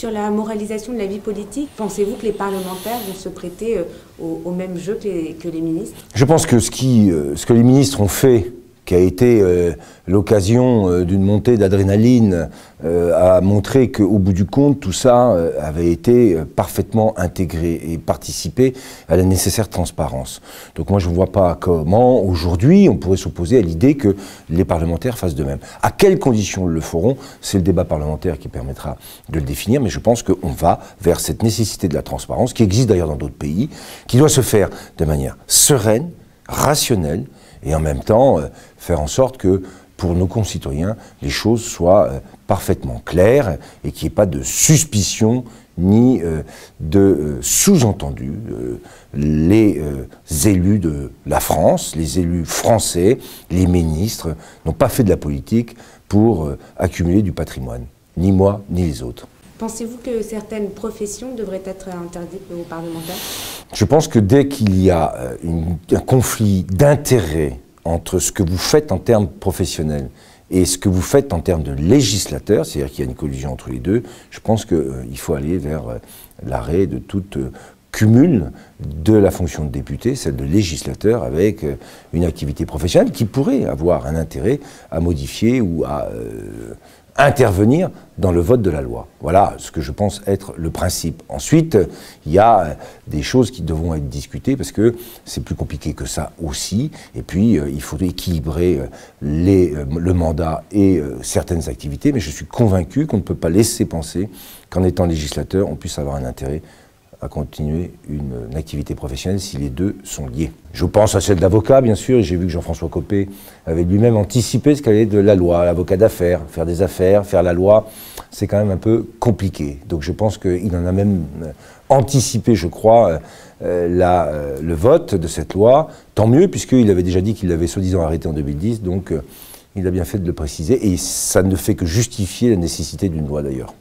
Sur la moralisation de la vie politique, pensez-vous que les parlementaires vont se prêter au même jeu que les ministres? Je pense que ce que les ministres ont fait, qui a été l'occasion d'une montée d'adrénaline, a montré qu'au bout du compte, tout ça avait été parfaitement intégré et participé à la nécessaire transparence. Donc moi, je ne vois pas comment, aujourd'hui, on pourrait s'opposer à l'idée que les parlementaires fassent de même. À quelles conditions ils le feront? C'est le débat parlementaire qui permettra de le définir, mais je pense qu'on va vers cette nécessité de la transparence, qui existe d'ailleurs dans d'autres pays, qui doit se faire de manière sereine, rationnelle, et en même temps faire en sorte que pour nos concitoyens, les choses soient parfaitement claires et qu'il n'y ait pas de suspicion ni de sous-entendu. Les élus de la France, les élus français, les ministres n'ont pas fait de la politique pour accumuler du patrimoine, ni moi ni les autres. Pensez-vous que certaines professions devraient être interdites aux parlementaires? Je pense que dès qu'il y a un conflit d'intérêts entre ce que vous faites en termes professionnels et ce que vous faites en termes de législateur, c'est-à-dire qu'il y a une collision entre les deux, je pense qu'il faut aller vers l'arrêt de toute cumul de la fonction de député, celle de législateur, avec une activité professionnelle qui pourrait avoir un intérêt à modifier ou à intervenir dans le vote de la loi. Voilà ce que je pense être le principe. Ensuite, il y a des choses qui devront être discutées parce que c'est plus compliqué que ça aussi. Et puis, il faut équilibrer le mandat et certaines activités. Mais je suis convaincu qu'on ne peut pas laisser penser qu'en étant législateur, on puisse avoir un intérêt à continuer une activité professionnelle si les deux sont liés. Je pense à celle d'avocat, bien sûr, et j'ai vu que Jean-François Copé avait lui-même anticipé ce qu'allait de la loi, l'avocat d'affaires, faire des affaires, faire la loi, c'est quand même un peu compliqué. Donc je pense qu'il en a même anticipé, je crois, le vote de cette loi. Tant mieux, puisqu'il avait déjà dit qu'il l'avait soi-disant arrêté en 2010, donc il a bien fait de le préciser, et ça ne fait que justifier la nécessité d'une loi d'ailleurs.